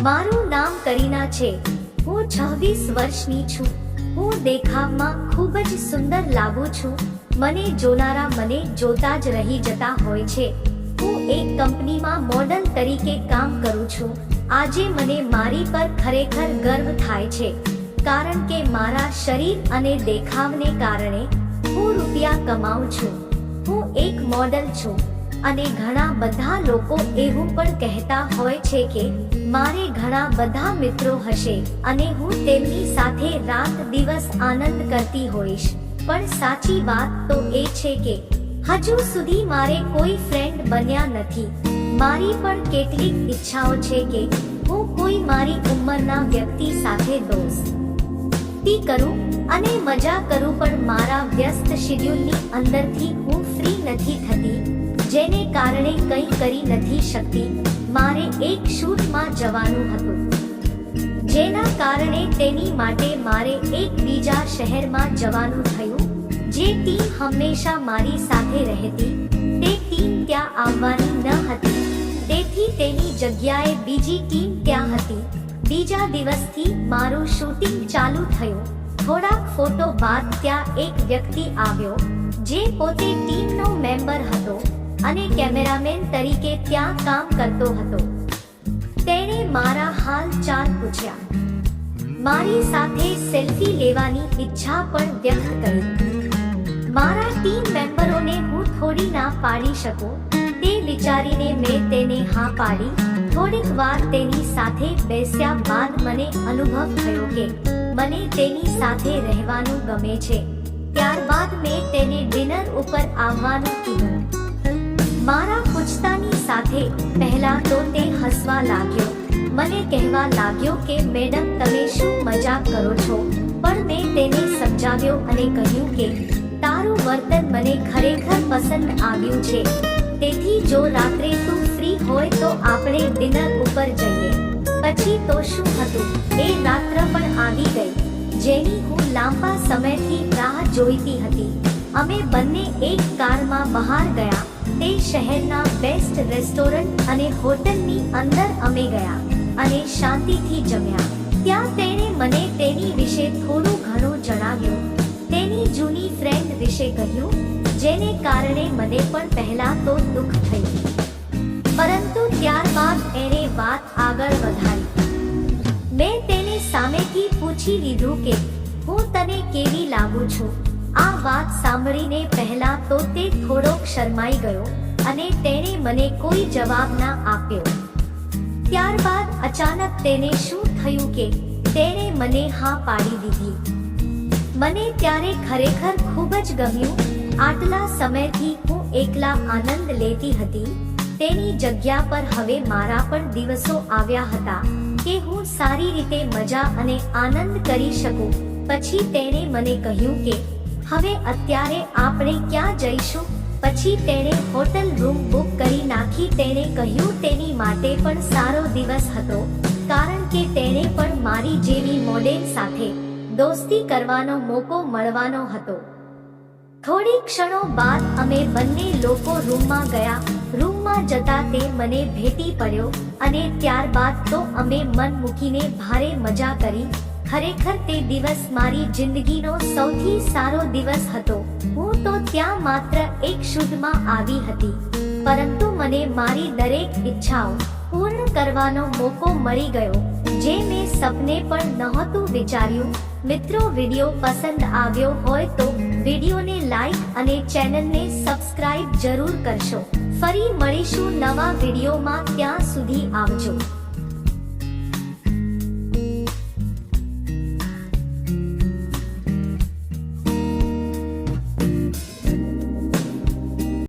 મારું નામ કરીના છે. હું 26 વર્ષની છું. હું દેખાવમાં ખૂબ જ સુંદર લાગુ છું. મને જોનારા મને જોતા જ રહી જતા હોય છે. હું એક કંપનીમાં મોડલ તરીકે કામ કરું છું. આજે મને મારી પર ખરેખર ગર્વ થાય છે, કારણ કે મારા શરીર અને દેખાવને કારણે હું રૂપિયા કમાઉં છું. હું એક મોડલ છું અને ઘણા બધા લોકો એવું પણ કહેતા હોય છે કે મારે ઘણા બધા મિત્રો હશે અને હું તેમની સાથે રાત દિવસ આનંદ કરતી હોઈશ. પણ સાચી વાત તો એ છે કે હજુ સુધી મારે કોઈ ફ્રેન્ડ બન્યા નથી. મારી પણ કેટલીક ઈચ્છાઓ છે કે હું કોઈ મારી ઉંમરના વ્યક્તિ સાથે દોસ્તી કરું અને મજા કરું, પણ મારા વ્યસ્ત શેડ્યુલની અંદરથી હું ફ્રી નથી થતી, જેને કારણે કંઈ કરી નથી શકતી. મારે એક શૂટમાં જવાનું હતું, જેના કારણે તેની માટે મારે એક બીજા શહેરમાં જવાનું થયું. જે ટીમ હંમેશા મારી સાથે રહેતી તે ટીમ ત્યાં આવવાની ન હતી, તેથી તેની જગ્યાએ બીજી ટીમ ત્યાં હતી. બીજા દિવસથી મારું શૂટિંગ ચાલુ થયું. થોડાક ફોટો બાદ ત્યાં એક વ્યક્તિ આવ્યો જે પોતે ટીમનો મેમ્બર હતો અને કેમેરામેન તરીકે ત્યાં કામ કરતો હતો. તેણે મારા હાલચાલ પૂછ્યા, મારી સાથે સેલ્ફી લેવાની ઈચ્છા પણ વ્યક્ત કરી. મારા ટીમ મેમ્બરોને હું થોડી ના પાડી શકું તે વિચારીને મેં તેને હા પાડી. થોડીક વાર તેની સાથે બેસ્યા બાદ મને અનુભવ થયો કે મને તેની સાથે રહેવાનું ગમે છે. ત્યારબાદ મેં તેને ડિનર ઉપર આવવાનું કીધું. મારા પૂછતાની સાથે પહેલા તો તે હસવા લાગ્યો. મને કહેવા લાગ્યો કે મેડમ તમે શું મજાક કરો છો, પણ મેં તેને સમજાવ્યો અને કહ્યું કે તારું વર્તન મને ખરેખર પસંદ આવ્યું છે, તેથી જો રાત્રે તું ફ્રી હોય તો આપણે ડિનર ઉપર જઈએ. પછી તો શું હતું, એ રાત્ર પણ આવી ગઈ જેની હું લાંબા સમયથી રાહ જોઈતી હતી. અમે બંને એક કારમાં બહાર ગયા. તે શહેરના બેસ્ટ રેસ્ટોરન્ટ અને હોટલની અંદર અમે ગયા અને શાંતિથી જમ્યા. ત્યાં તેણે મને તેની વિશે થોડું ઘણું જણાવ્યું. તેની જૂની ફ્રેન્ડ વિશે કહ્યું, જેને કારણે મને પણ પહેલા તો દુઃખ થયું, પરંતુ ત્યારબાદ એણે વાત આગળ વધારી. મેં તેને સામેથી પૂછી લીધું કે હું તને કેવી લાગુ છું. આ વાત સાંભળીને પહેલા તો તે થોડોક શરમાઈ ગયો અને તેણે મને કોઈ જવાબ ના આપ્યો. ત્યારબાદ અચાનક તેને શું થયું કે તેણે મને હા પાડી દીધી. મને ત્યારે ખરેખર ખૂબ જ ગમ્યું. આટલા સમયથી હું એકલા આનંદ લેતી હતી. તેની જગ્યા પર હવે મારા પણ દિવસો આવ્યા હતા કે હું સારી રીતે મજા અને આનંદ કરી શકું. પછી તેણે મને કહ્યું કે હવે અત્યારે આપણે ક્યાં જઈશું. પછી તેણે હોટલ રૂમ બુક કરી નાખી. તેણે કહ્યું તેની માટે પણ સારો દિવસ હતો, કારણ કે તેણે પણ મારી જેવી મોડેલ સાથે દોસ્તી કરવાનો મોકો મળવાનો હતો. થોડી ક્ષણો બાદ અમે બંને લોકો રૂમમાં ગયા. રૂમમાં જતા તે મને ભેટી પડ્યો અને ત્યારબાદ તો અમે મન મૂકીને ભારે મજા કરી. ખરેખર તે દિવસ મારી જિંદગીનો સૌથી સારો દિવસ હતો. હું તો ત્યાં માત્ર એક શૂટમાં આવી હતી, પરંતુ મને મારી દરેક ઈચ્છાઓ પૂર્ણ કરવાનો મોકો મળી ગયો, જે મેં સપને પણ નહોતું વિચાર્યું. મિત્રો, વિડિયો પસંદ આવ્યો હોય તો વિડિયોને લાઈક અને ચેનલને સબસ્ક્રાઇબ જરૂર કરશો. ફરી મળીશું નવા વિડિયોમાં. ત્યાં સુધી આવજો.